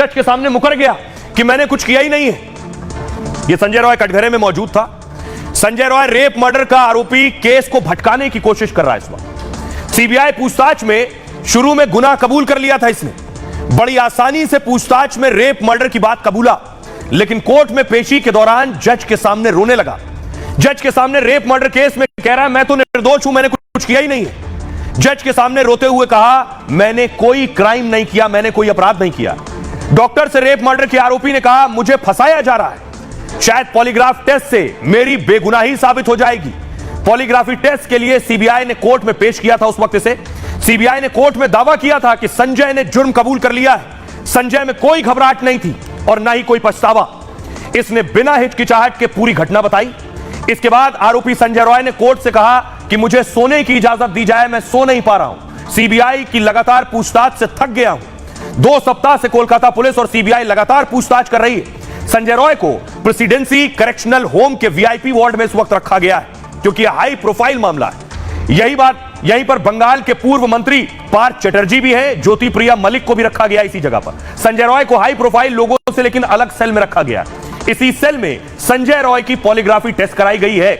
जज के सामने मुकर गया कि मैंने कुछ किया ही नहीं है। यह संजय रॉय कटघरे में मौजूद था। संजय रॉय रेप मर्डर का आरोपी केस को भटकाने की कोशिश कर रहा है इस वक्त। सीबीआई पूछताछ में शुरू में गुनाह कबूल कर लिया था इसने, बड़ी आसानी से पूछताछ में रेप मर्डर की बात कबूला, लेकिन कोर्ट में पेशी के दौरान जज के सामने रोने लगा। जज के सामने रेप मर्डर केस में कह रहा है मैं तो निर्दोष हूं, मैंने कुछ किया ही नहीं है। जज के सामने रोते हुए कहा मैंने कोई क्राइम नहीं किया, मैंने कोई अपराध नहीं किया। डॉक्टर से रेप मर्डर के आरोपी ने कहा मुझे फंसाया जा रहा है, शायद पॉलीग्राफ टेस्ट से मेरी बेगुनाही साबित हो जाएगी। पॉलीग्राफी टेस्ट के लिए सीबीआई ने कोर्ट में पेश किया था। उस वक्त से सीबीआई ने कोर्ट में दावा किया था कि संजय ने जुर्म कबूल कर लिया है। संजय में कोई घबराहट नहीं थी और ना ही कोई पछतावा। इसने बिना हिचकिचाहट के पूरी घटना बताई। इसके बाद आरोपी संजय रॉय ने कोर्ट से कहा कि मुझे सोने की इजाजत दी जाए, मैं सो नहीं पा रहा हूं, सीबीआई की लगातार पूछताछ से थक गया हूं। 2 सप्ताह से कोलकाता पुलिस और सीबीआई लगातार पूछताछ कर रही है। संजय रॉय को प्रेसिडेंसी करेक्शनल होम के वीआईपी वार्ड में इस वक्त रखा गया है क्योंकि यह हाई प्रोफाइल मामला है। यहीं पर बंगाल के पूर्व मंत्री पार्थ चटर्जी भी है, ज्योति प्रिया मलिक को भी रखा गया इसी जगह पर। संजय रॉय को हाई प्रोफाइल लोगों से लेकिन अलग सेल में रखा गया। इसी सेल में संजय रॉय की पॉलीग्राफी टेस्ट कराई गई है,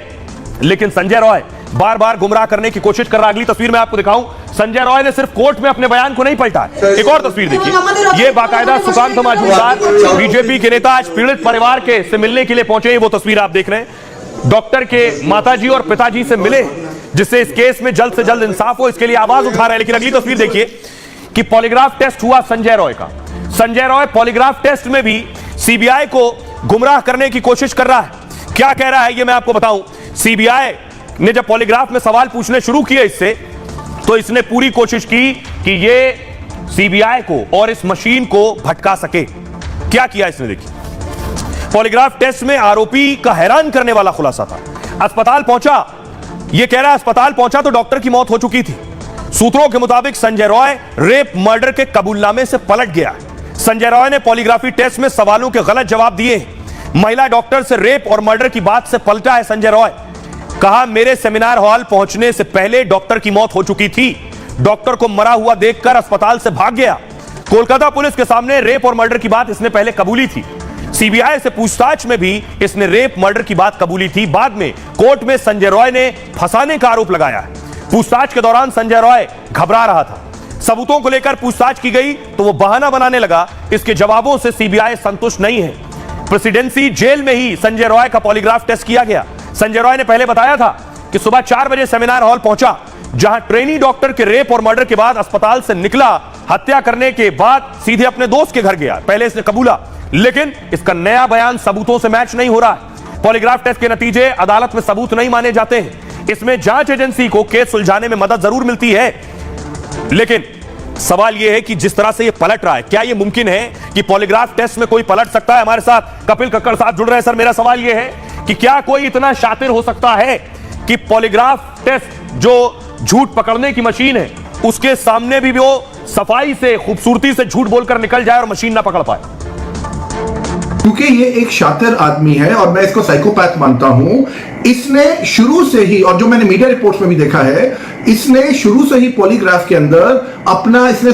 लेकिन संजय रॉय बार बार गुमराह करने की कोशिश कर रहा है। अगली तस्वीर में आपको दिखाऊं, संजय रॉय ने सिर्फ कोर्ट में अपने बयान को नहीं पलटा। एक और तस्वीर देखिए, ये बाकायदा सुकांत मजूमदार बीजेपी के नेता आज पीड़ित परिवार के से मिलने के लिए पहुंचे। वो तस्वीर आप देख रहे हैं, डॉक्टर के माताजी और पिताजी से मिले जिससे इस केस में जल्द से जल्द इंसाफ हो, इसके लिए आवाज उठा रहे हैं। लेकिन अगली तस्वीर देखिए कि पॉलीग्राफ टेस्ट हुआ संजय रॉय का। संजय रॉय पॉलीग्राफ टेस्ट में भी सीबीआई को गुमराह करने की कोशिश कर रहा है। क्या कह रहा है ये मैं आपको बताऊं। सीबीआई ने जब पॉलीग्राफ में सवाल पूछने शुरू किए इससे, तो इसने पूरी कोशिश की कि ये सीबीआई को और इस मशीन को भटका सके। क्या किया इसने देखिए, पॉलीग्राफ टेस्ट में आरोपी का हैरान करने वाला खुलासा था। अस्पताल पहुंचा, यह कह रहा है अस्पताल पहुंचा तो डॉक्टर की मौत हो चुकी थी। सूत्रों के मुताबिक संजय रॉय रेप मर्डर के कबूलनामे से पलट गया। संजय रॉय ने पॉलीग्राफी टेस्ट में सवालों के गलत जवाब दिए। महिला डॉक्टर से रेप और मर्डर की बात से पलटा है संजय रॉय। कहा मेरे सेमिनार हॉल पहुंचने से पहले डॉक्टर की मौत हो चुकी थी, डॉक्टर को मरा हुआ देखकर अस्पताल से भाग गया। कोलकाता पुलिस के सामने रेप और मर्डर की बात इसने पहले कबूली थी। सीबीआई से पूछताछ में भी इसने रेप मर्डर की बात कबूली थी। बाद में कोर्ट में संजय रॉय ने फंसाने का आरोप लगाया है। पूछताछ के दौरान संजय रॉय घबरा रहा था। सबूतों को लेकर पूछताछ की गई तो वो बहाना बनाने लगा। इसके जवाबों से सीबीआई संतुष्ट नहीं है। प्रेसिडेंसी जेल में ही संजय रॉय का पॉलीग्राफ टेस्ट किया गया। संजय रॉय ने पहले बताया था कि सुबह 4 बजे सेमिनार हॉल पहुंचा, जहां ट्रेनी डॉक्टर के रेप और मर्डर के बाद अस्पताल से निकला। हत्या करने के बाद सीधे अपने दोस्त के घर गया, पहले इसने कबूला। लेकिन इसका नया बयान सबूतों से मैच नहीं हो रहा है। पॉलीग्राफ टेस्ट के नतीजे अदालत में सबूत नहीं माने जाते हैं। इसमें जांच एजेंसी को केस सुलझाने में मदद जरूर मिलती है, लेकिन सवाल यह है कि जिस तरह से यह पलट रहा है, क्या यह मुमकिन है कि पॉलीग्राफ टेस्ट में कोई पलट सकता है। हमारे साथ कपिल कक्कड़ साहब जुड़ रहे हैं। सर, मेरा सवाल यह है कि क्या कोई इतना शातिर हो सकता है कि पॉलीग्राफ टेस्ट जो झूठ पकड़ने की मशीन है उसके सामने भी वो सफाई से खूबसूरती से झूठ बोलकर निकल जाए और मशीन ना पकड़ पाए? क्योंकि ये एक शातिर आदमी है और मैं इसको साइकोपैथ मानता हूं। इसने शुरू से ही, और जो मैंने मीडिया रिपोर्ट्स में भी देखा है, इसने शुरू से ही पॉलीग्राफ के अंदर अपना इसने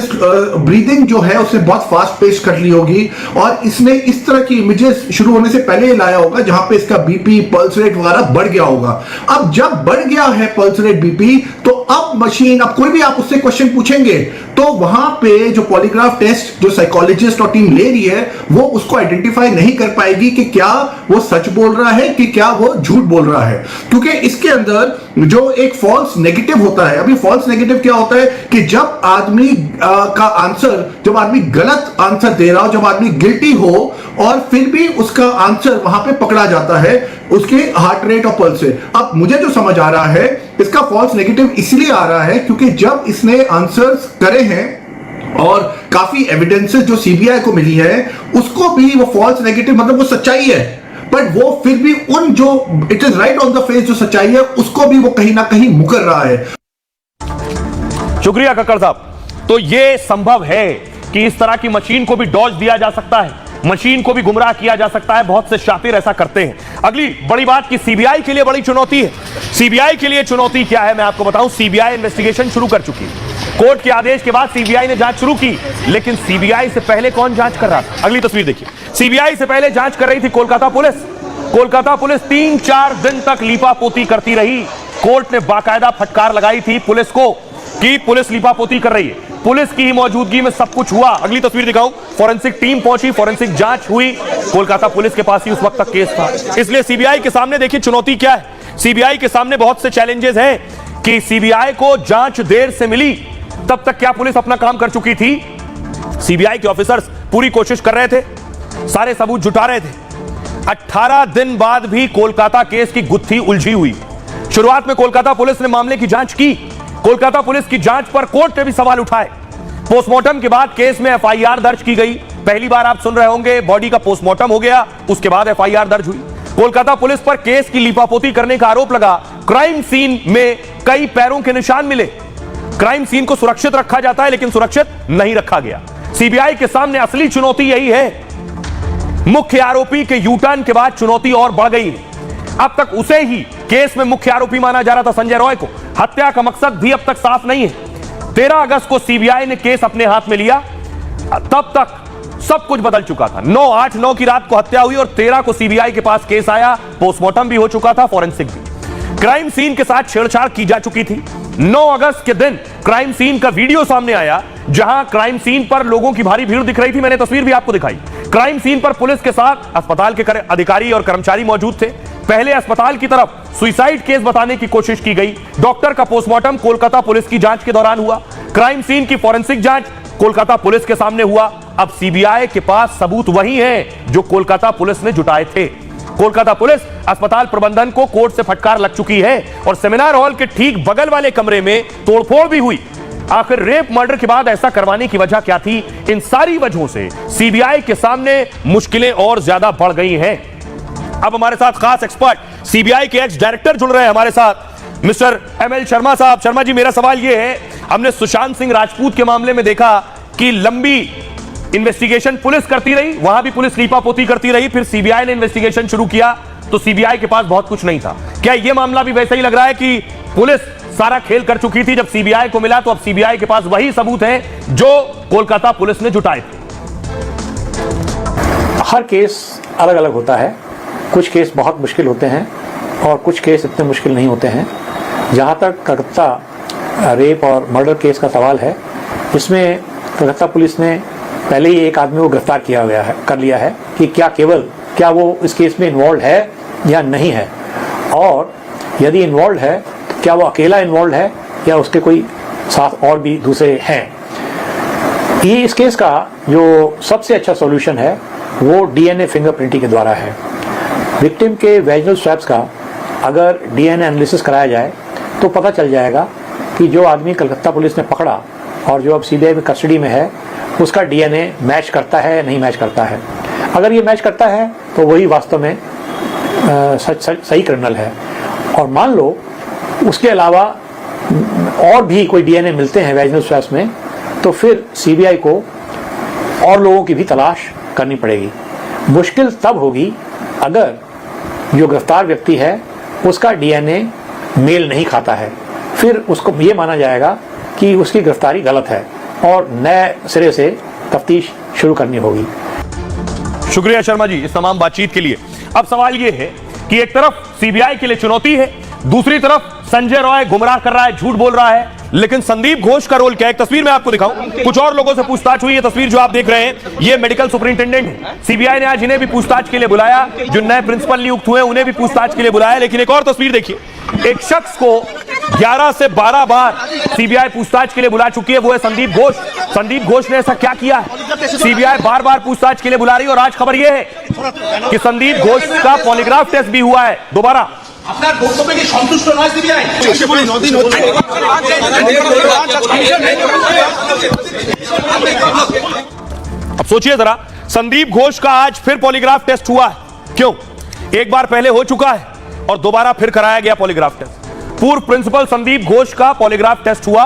ब्रीदिंग जो है उसने बहुत फास्ट पेश कर ली होगी और इसने इस तरह की इमेजेस शुरू होने से पहले लाया होगा जहां पे इसका बीपी, पल्स रेट वगैरह बढ़ गया होगा। अब जब बढ़ गया है पल्स रेट, बीपी, तो अब मशीन, अब कोई भी आप उससे क्वेश्चन पूछेंगे तो वहां पे जो पॉलीग्राफ टेस्ट जो साइकोलॉजिस्ट और टीम ले रही है वो उसको आइडेंटिफाई नहीं कर पाएगी कि क्या वो सच बोल रहा है कि क्या वो झूठ बोल रहा है, क्योंकि इसके अंदर जो एक फॉल्स नेगेटिव होता है। अभी फॉल्स नेगेटिव क्या होता है कि जब आदमी का आंसर, जब आदमी गलत आंसर दे रहा हो, जब आदमी गिल्टी हो और फिर भी उसका आंसर वहां पे पकड़ा जाता है उसके हार्ट रेट और पल्स से। अब मुझे जो समझ आ रहा है इसका फॉल्स नेगेटिव इसलिए आ रहा है क्योंकि जब इसने आंसर्स करे हैं और काफी एविडेंसेस जो सीबीआई को मिली है उसको भी वो फॉल्स नेगेटिव, मतलब वो सच्चाई है, बट वो फिर भी उन जो it is right on the face जो सच्चाई है उसको भी वो कहीं ना कहीं मुकर रहा है। शुक्रिया कक्कड़ साहब। तो ये संभव है कि इस तरह की मशीन को भी डॉज दिया जा सकता है। मशीन को भी गुमराह किया जा सकता है, बहुत से शातिर ऐसा करते हैं। अगली बड़ी बात कि सीबीआई के लिए बड़ी चुनौती है। सीबीआई के लिए चुनौती क्या है मैं आपको बताऊं। सीबीआई इन्वेस्टिगेशन शुरू कर चुकी है। कोर्ट के आदेश के बाद सीबीआई ने जांच शुरू की, लेकिन सीबीआई से पहले कौन जांच कर रहा था? अगली तस्वीर देखिए। सीबीआई से पहले जांच कर रही थी कोलकाता पुलिस। कोलकाता पुलिस 3-4 दिन तक लीपापोती करती रही। कोर्ट ने बाकायदा फटकार लगाई थी पुलिस को कि पुलिस लीपापोती कर रही है। पुलिस की ही मौजूदगी में सब कुछ हुआ। अगली तस्वीर दिखाऊं। फॉरेंसिक टीम पहुंची, फॉरेंसिक जांच हुई। कोलकाता पुलिस के पास ही उस वक्त तक केस था। इसलिए सीबीआई के सामने देखिए चुनौती क्या है। सीबीआई के सामने बहुत से चैलेंजेस हैं कि सीबीआई को जांच देर से मिली, तब तक क्या पुलिस अपना काम कर चुकी थी? सीबीआई के ऑफिसर्स पूरी कोशिश कर रहे थे, सारे सबूत जुटा रहे थे। 18 दिन बाद भी कोलकाता केस की गुत्थी उलझी हुई। शुरुआत में कोलकाता पुलिस ने मामले की जांच की। कोलकाता पुलिस की जांच पर कोर्ट ने भी सवाल उठाए। पोस्टमार्टम के बाद केस में एफआईआर दर्ज की गई। पहली बार आप सुन रहे होंगे, बॉडी का पोस्टमार्टम हो गया, उसके बाद एफआईआर दर्ज हुई। कोलकाता पुलिस पर केस की लीपापोती करने का आरोप लगा। क्राइम सीन में कई पैरों के निशान मिले। क्राइम सीन को सुरक्षित रखा जाता है, लेकिन सुरक्षित नहीं रखा गया। सीबीआई के सामने असली चुनौती यही है। मुख्य आरोपी के यूटर्न के बाद चुनौती और बढ़ गई है। अब तक उसे ही केस में मुख्य आरोपी माना जा रहा था, संजय रॉय को। हत्या का मकसद भी अब तक साफ नहीं है। 13 अगस्त को सीबीआई ने केस अपने हाथ में लिया, तब तक सब कुछ बदल चुका था। 8-9 की रात को हत्या हुई और 13 को सीबीआई के पास केस आया। पोस्टमार्टम भी हो चुका था, फॉरेंसिक भी। क्राइम सीन के साथ छेड़छाड़ की जा चुकी थी। 9 अगस्त के दिन क्राइम सीन का वीडियो सामने आया, जहां क्राइम सीन पर लोगों की भारी भीड़ दिख रही थी। मैंने तस्वीर भी आपको दिखाई। क्राइम सीन पर पुलिस के साथ अस्पताल के अधिकारी और कर्मचारी मौजूद थे। पहले अस्पताल की तरफ सुसाइड केस बताने की कोशिश की गई। डॉक्टर का पोस्टमार्टम कोलकाता पुलिस की जांच के दौरान हुआ। क्राइम सीन की फॉरेंसिक जांच कोलकाता पुलिस के सामने हुआ। अब सीबीआई के पास सबूत वही हैं जो कोलकाता पुलिस ने जुटाए थे। कोलकाता पुलिस अस्पताल प्रबंधन को कोर्ट से फटकार लग चुकी है और सेमिनार हॉल के ठीक बगल वाले कमरे में तोड़फोड़ भी हुई। आखिर रेप मर्डर के बाद ऐसा करवाने की वजह क्या थी? इन सारी वजहों से सीबीआई के सामने मुश्किलें और ज्यादा बढ़ गई हैं। अब हमारे साथ खास एक्सपर्ट सीबीआई के एक्स डायरेक्टर जुड़ रहे हैं हमारे साथ, मिस्टर ML शर्मा साहब। शर्मा जी, मेरा सवाल यह है, हमने सुशांत सिंह राजपूत के मामले में देखा कि लंबी इन्वेस्टिगेशन पुलिस करती रही, वहां भी पुलिस लीपापोती करती रही, फिर सीबीआई ने इन्वेस्टिगेशन शुरू किया तो सीबीआई के पास बहुत कुछ नहीं था। क्या यह मामला भी वैसा ही लग रहा है कि पुलिस सारा खेल कर चुकी थी, जब सीबीआई को मिला तो अब सीबीआई के पास वही सबूत हैं जो कोलकाता पुलिस ने जुटाए थे? हर केस अलग अलग होता है। कुछ केस बहुत मुश्किल होते हैं और कुछ केस इतने मुश्किल नहीं होते हैं। जहाँ तक कलकत्ता रेप और मर्डर केस का सवाल है, इसमें कलकत्ता पुलिस ने पहले ही एक आदमी को गिरफ्तार कर लिया है कि क्या वो इस केस में इन्वॉल्व है या नहीं है, और यदि इन्वॉल्व है तो क्या वो अकेला इन्वॉल्व है या उसके कोई साथ और भी दूसरे हैं। ये इस केस का जो सबसे अच्छा सॉल्यूशन है वो डीएनए फिंगरप्रिंटिंग के द्वारा है। विक्टिम के वेजिनल स्वैब्स का अगर डीएनए एनालिसिस कराया जाए तो पता चल जाएगा कि जो आदमी कलकत्ता पुलिस ने पकड़ा और जो अब सीबीआई में कस्टडी में है, उसका डीएनए मैच करता है या नहीं मैच करता है। अगर ये मैच करता है तो वही वास्तव में सही क्रिमिनल है। और मान लो उसके अलावा और भी कोई डीएनए मिलते हैं वेजिनल स्वैब्स में, तो फिर सीबीआई को और लोगों की भी तलाश करनी पड़ेगी। मुश्किल तब होगी अगर जो गिरफ्तार व्यक्ति है उसका डीएनए मेल नहीं खाता है, फिर उसको ये माना जाएगा कि उसकी गिरफ्तारी गलत है और नए सिरे से तफ्तीश शुरू करनी होगी। शुक्रिया शर्मा जी इस तमाम बातचीत के लिए। अब सवाल यह है कि एक तरफ सीबीआई के लिए चुनौती है, दूसरी तरफ संजय रॉय गुमराह कर रहा है, झूठ बोल रहा है, लेकिन संदीप घोष का रोल क्या है? एक तस्वीर मैं आपको दिखाऊं, कुछ और लोगों से पूछताछ हुई। ये तस्वीर जो आप देख रहे हैं ये मेडिकल सुपरिंटेंडेंट है। सीबीआई ने आज इन्हें भी पूछताछ के लिए बुलाया, जो नए प्रिंसिपल नियुक्त हुए उन्हें भी पूछताछ के लिए बुलाया। लेकिन एक और तस्वीर देखिए, एक शख्स को 11 से 12 बार सीबीआई पूछताछ के लिए बुला चुकी है, वो है संदीप घोष। संदीप घोष ने ऐसा क्या किया है? सीबीआई बार बार पूछताछ के लिए बुला रही है और आज खबर यह है कि संदीप घोष का पॉलीग्राफ टेस्ट भी हुआ है दोबारा। আপনার বক্তব্যে কি সন্তুষ্ট নয় সিবিআই? अब सोचिए जरा, संदीप घोष का आज फिर पॉलीग्राफ टेस्ट हुआ है। क्यों? एक बार पहले हो चुका है और दोबारा फिर कराया गया पॉलीग्राफ टेस्ट। पूर्व प्रिंसिपल संदीप घोष का पॉलीग्राफ टेस्ट हुआ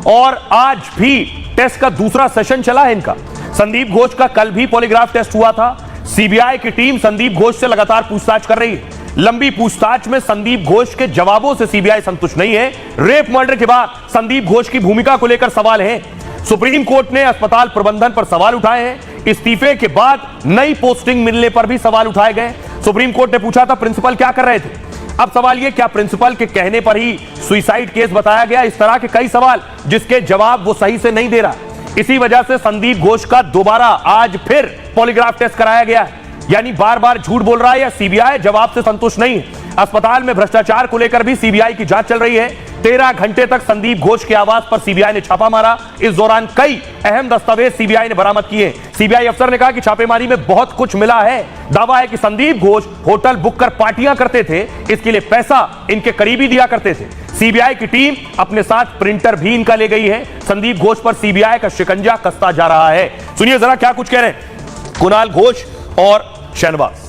और आज भी टेस्ट का दूसरा सेशन चला है इनका। संदीप घोष का कल भी पॉलीग्राफ टेस्ट हुआ था। सीबीआई की टीम संदीप घोष से लगातार पूछताछ कर रही है। लंबी पूछताछ में संदीप घोष के जवाबों से सीबीआई संतुष्ट नहीं है। रेप मर्डर के बाद संदीप घोष की भूमिका को लेकर सवाल है। सुप्रीम कोर्ट ने अस्पताल प्रबंधन पर सवाल उठाए हैं। इस्तीफे के बाद नई पोस्टिंग मिलने पर भी सवाल उठाए गए। सुप्रीम कोर्ट ने पूछा था प्रिंसिपल क्या कर रहे थे। अब सवाल यह, क्या प्रिंसिपल के कहने पर ही सुसाइड केस बताया गया। इस तरह के कई सवाल जिसके जवाब वो सही से नहीं दे रहा। इसी वजह से संदीप घोष का दोबारा आज फिर पॉलीग्राफ टेस्ट कराया गया है। यानी बार बार झूठ बोल रहा है या सीबीआई जवाब से संतुष्ट नहीं है। अस्पताल में भ्रष्टाचार को लेकर भी सीबीआई की जांच चल रही है। 13 घंटे तक संदीप घोष के आवास पर सीबीआई ने छापा मारा। इस दौरान कई अहम दस्तावेज सीबीआई ने बरामद किए। सीबीआई अफसर ने कहा कि छापेमारी में बहुत कुछ मिला है। दावा है कि संदीप घोष होटल बुक कर पार्टियां करते थे, इसके लिए पैसा इनके करीबी दिया करते थे। सीबीआई की टीम अपने साथ प्रिंटर भी इनका ले गई है। संदीप घोष पर सीबीआई का शिकंजा कसता जा रहा है। सुनिए जरा क्या कुछ कह रहे हैं कुणाल घोष और शहनवाज।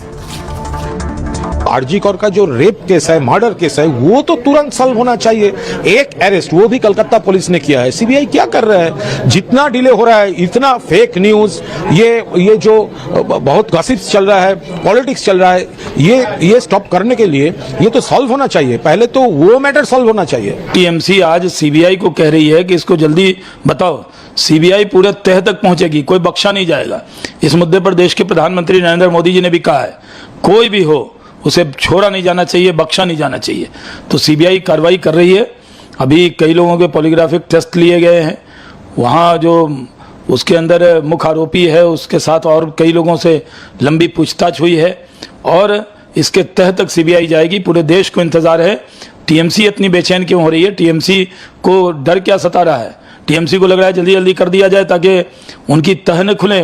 आरजी कौर का जो रेप केस है, मर्डर केस है, वो तो तुरंत सॉल्व होना चाहिए। एक अरेस्ट वो भी कलकत्ता पुलिस ने किया है। सीबीआई क्या कर रहा है? जितना डिले हो रहा है, इतना फेक न्यूज, ये जो बहुत गॉसिप्स चल रहा है, पॉलिटिक्स चल रहा है, ये स्टॉप करने के लिए ये तो सॉल्व होना चाहिए। पहले तो वो मैटर सॉल्व होना चाहिए। टीएमसी आज सीबीआई को कह रही है कि इसको जल्दी बताओ। सीबीआई पूरे तह तक पहुंचेगी, कोई बख्शा नहीं जाएगा। इस मुद्दे पर देश के प्रधानमंत्री नरेंद्र मोदी जी ने भी कहा है, कोई भी हो उसे छोड़ा नहीं जाना चाहिए, बख्शा नहीं जाना चाहिए। तो सीबीआई कार्रवाई कर रही है। अभी कई लोगों के पॉलीग्राफिक टेस्ट लिए गए हैं। वहाँ जो उसके अंदर मुख्य आरोपी है उसके साथ और कई लोगों से लंबी पूछताछ हुई है और इसके तह तक सीबीआई जाएगी। पूरे देश को इंतजार है। टीएमसी इतनी बेचैन क्यों हो रही है? टीएमसी को डर क्या सता रहा है? टीएमसी को लग रहा है जल्दी जल्दी कर दिया जाए ताकि उनकी तह न खुले,